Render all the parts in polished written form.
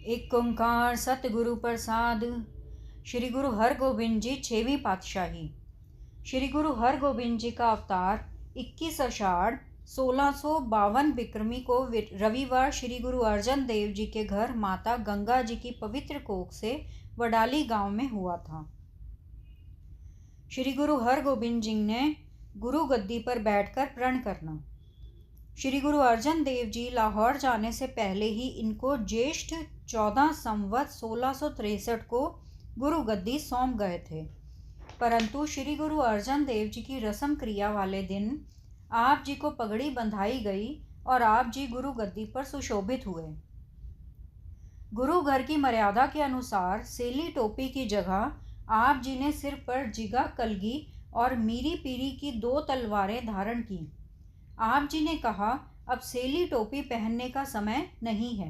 एक ओंकार सतगुरु प्रसाद। श्री गुरु हरगोबिंद जी 6वीं पातशाही। श्री गुरु हरगोबिंद जी का अवतार 21 आषाढ़ 1652 विक्रमी को रविवार श्री गुरु अर्जन देव जी के घर माता गंगा जी की पवित्र कोख से वडाली गांव में हुआ था। श्री गुरु हरगोबिंद जी ने गुरु गद्दी पर बैठकर प्रण करना। श्री गुरु अर्जन देव जी लाहौर जाने से पहले ही इनको ज्येष्ठ 14 संवत 1663 को गुरु गद्दी सौंप गए थे, परंतु श्री गुरु अर्जन देव जी की रस्म क्रिया वाले दिन आप जी को पगड़ी बंधाई गई और आप जी गुरु गद्दी पर सुशोभित हुए। गुरु घर की मर्यादा के अनुसार सेली टोपी की जगह आप जी ने सिर पर जिगा कलगी और मीरी पीरी की 2 तलवारें धारण की। आप जी ने कहा, अब सेली टोपी पहनने का समय नहीं है।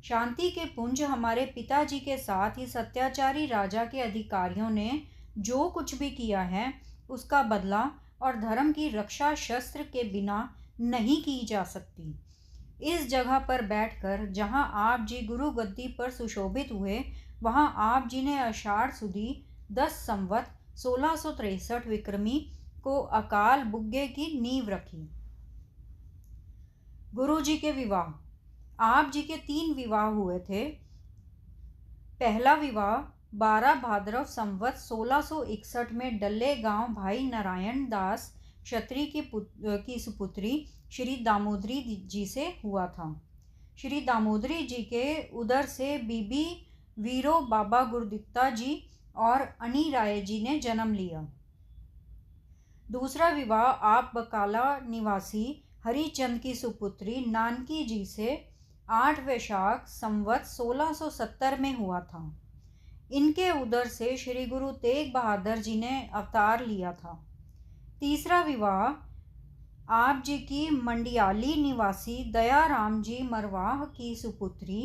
शांति के पुंज हमारे पिताजी के साथ इस अत्याचारी राजा के अधिकारियों ने जो कुछ भी किया है उसका बदला और धर्म की रक्षा शस्त्र के बिना नहीं की जा सकती। इस जगह पर बैठकर जहां आप जी गुरु गद्दी पर सुशोभित हुए, वहां आप जी ने आषाढ़ सुदी 10 संवत 1663 विक्रमी को अकाल बुग्गे की नींव रखी। गुरु जी के विवाह। आप जी के 3 विवाह हुए थे। पहला विवाह 12 भाद्रव संवत 1661 में डल्ले गांव भाई नारायण दास क्षत्रिय की सुपुत्री श्री दामोदरी जी से हुआ था। श्री दामोदरी जी के उदर से बीबी वीरो बाबा गुरुदित्ता जी और अनी राय जी ने जन्म लिया। दूसरा विवाह आप बकाला निवासी हरिचंद की सुपुत्री नानकी जी से 8 वैशाख संवत 1670 में हुआ था। इनके उदर से श्री गुरु तेग बहादुर जी ने अवतार लिया था। तीसरा विवाह आप जी की मंडियाली निवासी दयाराम जी मरवाह की सुपुत्री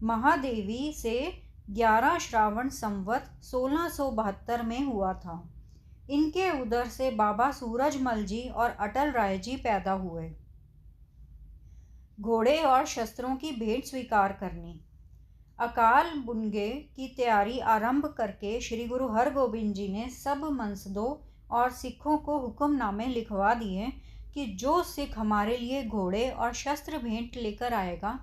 महादेवी से 11 श्रावण संवत 1672 में हुआ था। इनके उदर से बाबा सूरजमल जी और अटल राय जी पैदा हुए। घोड़े और शस्त्रों की भेंट स्वीकार करनी। अकाल बुनगे की तैयारी आरंभ करके श्री गुरु हरगोबिंद जी ने सब मनसदों और सिखों को हुक्मनामे लिखवा दिए कि जो सिख हमारे लिए घोड़े और शस्त्र भेंट लेकर आएगा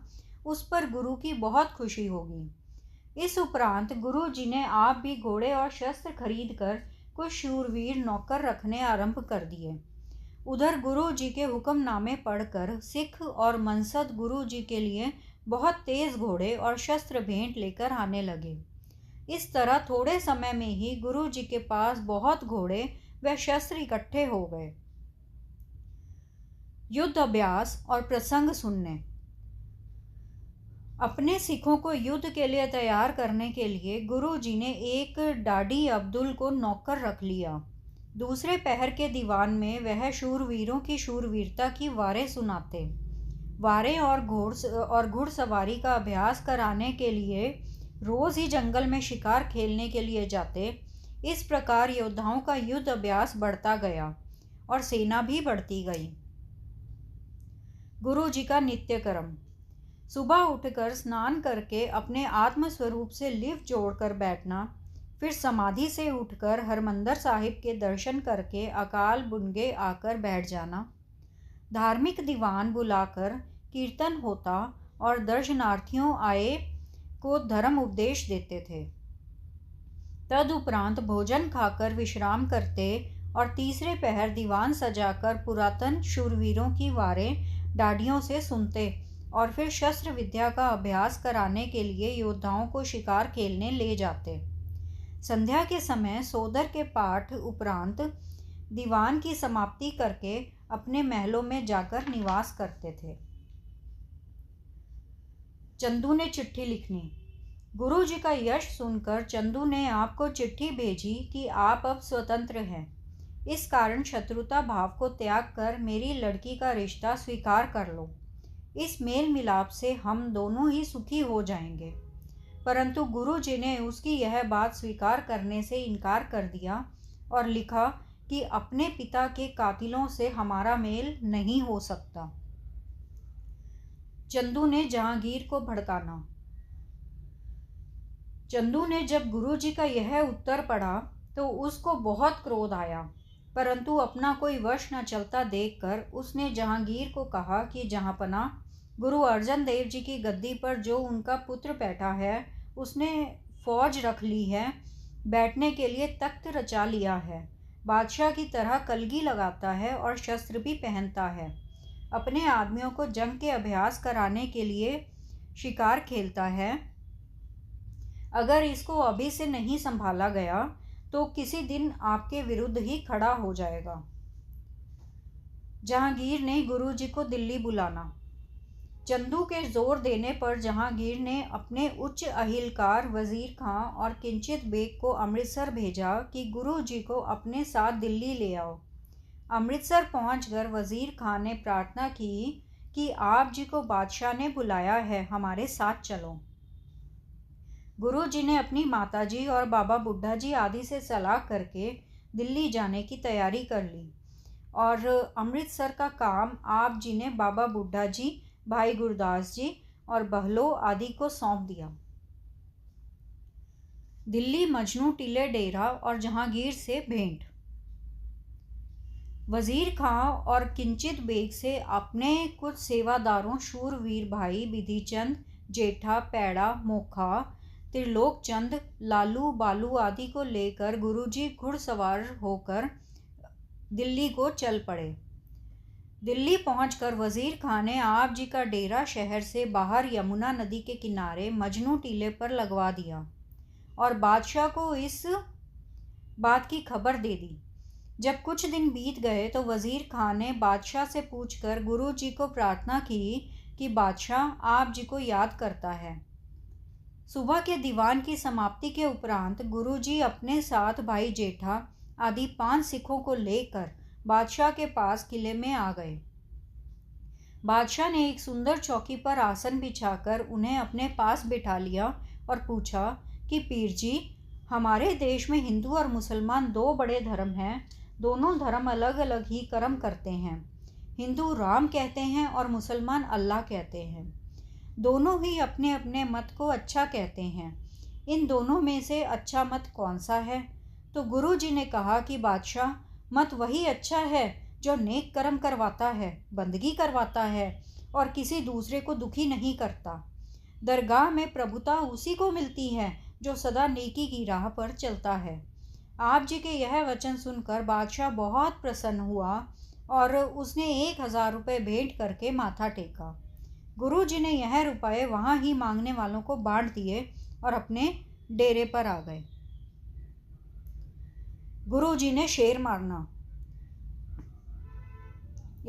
उस पर गुरु की बहुत खुशी होगी। इस उपरांत गुरु जी ने आप भी घोड़े और शस्त्र खरीद कर कुछ शूरवीर नौकर रखने आरंभ कर दिए। उधर गुरु जी के हुक्मनामे पढ़कर सिख और मनसद गुरु जी के लिए बहुत तेज घोड़े और शस्त्र भेंट लेकर आने लगे। इस तरह थोड़े समय में ही गुरु जी के पास बहुत घोड़े व शस्त्र इकट्ठे हो गए। युद्ध अभ्यास और प्रसंग सुनने। अपने सिखों को युद्ध के लिए तैयार करने के लिए गुरु जी ने एक डाडी अब्दुल को नौकर रख लिया। दूसरे पहर के दीवान में वह शूरवीरों की शूरवीरता की वारें सुनाते। वारें और घुड़सवारी का अभ्यास कराने के लिए रोज़ ही जंगल में शिकार खेलने के लिए जाते। इस प्रकार योद्धाओं का युद्ध अभ्यास बढ़ता गया और सेना भी बढ़ती गई। गुरु जी का नित्य कर्म। सुबह उठकर स्नान करके अपने आत्म स्वरूप से लिव जोड़कर बैठना, फिर समाधि से उठकर हरमंदर साहिब के दर्शन करके अकाल बुनगे आकर बैठ जाना। धार्मिक दीवान बुलाकर कीर्तन होता और दर्शनार्थियों आए को धर्म उपदेश देते थे। तदुपरांत भोजन खाकर विश्राम करते और तीसरे पहर दीवान सजाकर पुरातन शूरवीरों की वारें डाडियों से सुनते और फिर शस्त्र विद्या का अभ्यास कराने के लिए योद्धाओं को शिकार खेलने ले जाते। संध्या के समय सोदर के पाठ उपरांत दीवान की समाप्ति करके अपने महलों में जाकर निवास करते थे। चंदू ने चिट्ठी लिखनी। गुरु जी का यश सुनकर चंदू ने आपको चिट्ठी भेजी कि आप अब स्वतंत्र हैं। इस कारण शत्रुता भाव को त्याग कर मेरी लड़की का रिश्ता स्वीकार कर लो। इस मेल मिलाप से हम दोनों ही सुखी हो जाएंगे। परंतु गुरु जी ने उसकी यह बात स्वीकार करने से इनकार कर दिया और लिखा कि अपने पिता के कातिलों से हमारा मेल नहीं हो सकता। चंदू ने जहांगीर को भड़काना। चंदू ने जब गुरुजी का यह उत्तर पढ़ा तो उसको बहुत क्रोध आया, परंतु अपना कोई वश न चलता देखकर उसने जहांगीर को कहा कि जहांपना, गुरु अर्जन देव जी की गद्दी पर जो उनका पुत्र बैठा है उसने फौज रख ली है, बैठने के लिए तख्त रचा लिया है, बादशाह की तरह कलगी लगाता है और शस्त्र भी पहनता है, अपने आदमियों को जंग के अभ्यास कराने के लिए शिकार खेलता है। अगर इसको अभी से नहीं संभाला गया तो किसी दिन आपके विरुद्ध ही खड़ा हो जाएगा। जहांगीर ने गुरुजी को दिल्ली बुलाना। चंदू के जोर देने पर जहांगीर ने अपने उच्च अहिलकार वजीर खां और किंचित बेग को अमृतसर भेजा कि गुरुजी को अपने साथ दिल्ली ले आओ। अमृतसर पहुंचकर वजीर खां ने प्रार्थना की कि आप जी को बादशाह ने बुलाया है, हमारे साथ चलो। गुरुजी ने अपनी माताजी और बाबा बुड्ढा जी आदि से सलाह करके दिल्ली जाने की तैयारी कर ली और अमृतसर का काम आप जी ने बाबा बुड्ढा जी, भाई गुरदास जी और बहलो आदि को सौंप दिया। दिल्ली मजनू टीले डेरा और जहांगीर से भेंट। वजीर खां और किंचित बेग से अपने कुछ सेवादारों शूरवीर भाई बिधिचंद, जेठा, पैड़ा, मोखा, त्रिलोक चंद, लालू, बालू आदि को लेकर गुरुजी घुड़सवार होकर दिल्ली को चल पड़े। दिल्ली पहुंचकर वजीर खां ने आप जी का डेरा शहर से बाहर यमुना नदी के किनारे मजनू टीले पर लगवा दिया और बादशाह को इस बात की खबर दे दी। जब कुछ दिन बीत गए तो वजीर खां ने बादशाह से पूछकर गुरुजी को प्रार्थना की कि बादशाह आप जी को याद करता है। सुबह के दीवान की समाप्ति के उपरांत गुरुजी अपने साथ भाई जेठा आदि 5 सिखों को लेकर बादशाह के पास किले में आ गए। बादशाह ने एक सुंदर चौकी पर आसन बिछाकर उन्हें अपने पास बिठा लिया और पूछा कि पीर जी, हमारे देश में हिंदू और मुसलमान 2 बड़े धर्म हैं। दोनों धर्म अलग अलग ही कर्म करते हैं। हिंदू राम कहते हैं और मुसलमान अल्लाह कहते हैं। दोनों ही अपने अपने मत को अच्छा कहते हैं। इन दोनों में से अच्छा मत कौन सा है? तो गुरुजी ने कहा कि बादशाह, मत वही अच्छा है जो नेक कर्म करवाता है, बंदगी करवाता है और किसी दूसरे को दुखी नहीं करता। दरगाह में प्रभुता उसी को मिलती है जो सदा नेकी की राह पर चलता है। आप जी के यह वचन सुनकर बादशाह बहुत प्रसन्न हुआ और उसने 1000 रुपये भेंट करके माथा टेका। गुरुजी ने यह रुपये वहाँ ही मांगने वालों को बांट दिए और अपने डेरे पर आ गए। गुरुजी ने शेर मारना।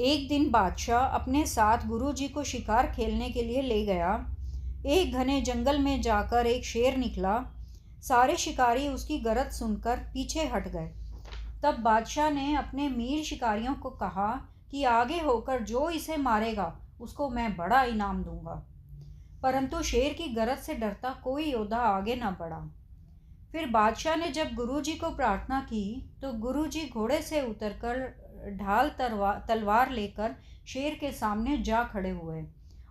एक दिन बादशाह अपने साथ गुरुजी को शिकार खेलने के लिए ले गया। एक घने जंगल में जाकर एक शेर निकला। सारे शिकारी उसकी गरज सुनकर पीछे हट गए। तब बादशाह ने अपने मीर शिकारियों को कहा कि आगे होकर जो इसे मारेगा उसको मैं बड़ा इनाम दूंगा। परंतु शेर की गरज से डरता कोई योद्धा आगे न बढ़ा। फिर बादशाह ने जब गुरुजी को प्रार्थना की तो गुरुजी घोड़े से उतरकर ढाल तलवार लेकर शेर के सामने जा खड़े हुए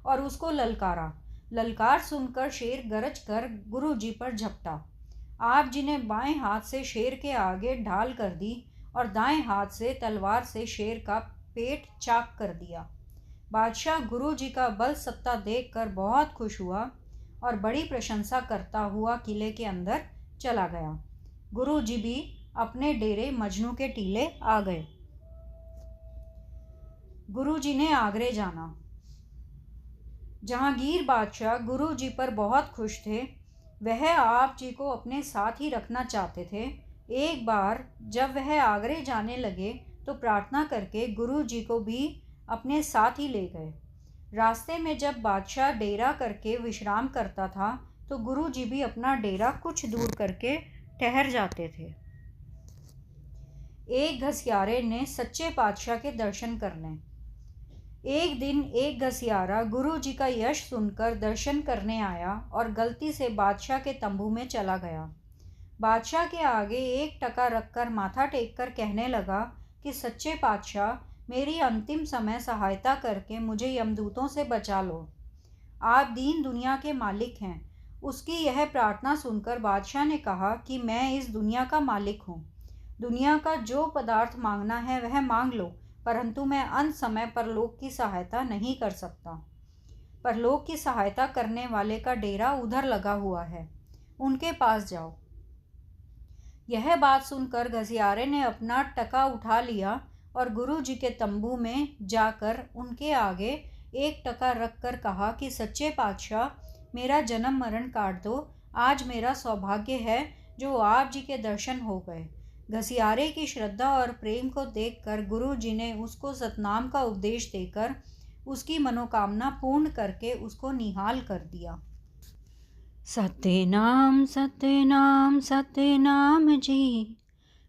और उसको ललकारा। ललकार सुनकर शेर गरज कर गुरुजी पर झपटा। आप जी ने बाएं हाथ से शेर के आगे ढाल कर दी और दाएं हाथ से तलवार से शेर का पेट चाक कर दिया। बादशाह गुरुजी का बल सत्ता देखकर बहुत खुश हुआ और बड़ी प्रशंसा करता हुआ किले के अंदर चला गया। गुरुजी भी अपने डेरे मजनू के टीले आ गए। गुरुजी ने आगरे जाना। जहांगीर बादशाह गुरुजी पर बहुत खुश थे। वह आप जी को अपने साथ ही रखना चाहते थे। एक बार जब वह आगरे जाने लगे तो प्रार्थना करके गुरुजी को भी अपने साथ ही ले गए। रास्ते में जब बादशाह डेरा करके विश्राम करता था तो गुरुजी भी अपना डेरा कुछ दूर करके ठहर जाते थे। एक घसियारे ने सच्चे पातशाह के दर्शन करने। एक दिन एक घसियारा गुरुजी का यश सुनकर दर्शन करने आया और गलती से बादशाह के तंबू में चला गया। बादशाह के आगे 1 टका रखकर माथा टेककर कहने लगा कि सच्चे पातशाह, मेरी अंतिम समय सहायता करके मुझे यमदूतों से बचा लो। आप दीन दुनिया के मालिक हैं उसकी यह प्रार्थना सुनकर बादशाह ने कहा कि मैं इस दुनिया का मालिक हूँ। दुनिया का जो पदार्थ मांगना है वह मांग लो, परंतु मैं अंत समय परलोक की सहायता नहीं कर सकता। परलोक की सहायता करने वाले का डेरा उधर लगा हुआ है, उनके पास जाओ। यह बात सुनकर घसियारे ने अपना टका उठा लिया और गुरु जी के तंबू में जाकर उनके आगे एक टका रखकर कहा कि सच्चे पातशाह, मेरा जन्म मरण काट दो। आज मेरा सौभाग्य है जो आप जी के दर्शन हो गए। घसियारे की श्रद्धा और प्रेम को देखकर गुरु जी ने उसको सतनाम का उपदेश देकर उसकी मनोकामना पूर्ण करके उसको निहाल कर दिया। सतनाम सतनाम सतनाम जी,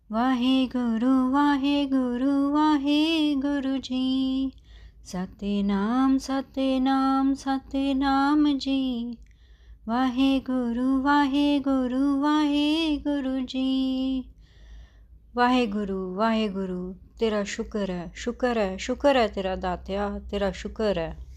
वाहे गुरु जी। सतनाम सतनाम सतनाम जी, वाहे गुरु जी। वाहे गुरु तेरा शुक्र है, शुक्र है, शुक्र है तेरा दात्या, तेरा शुक्र है।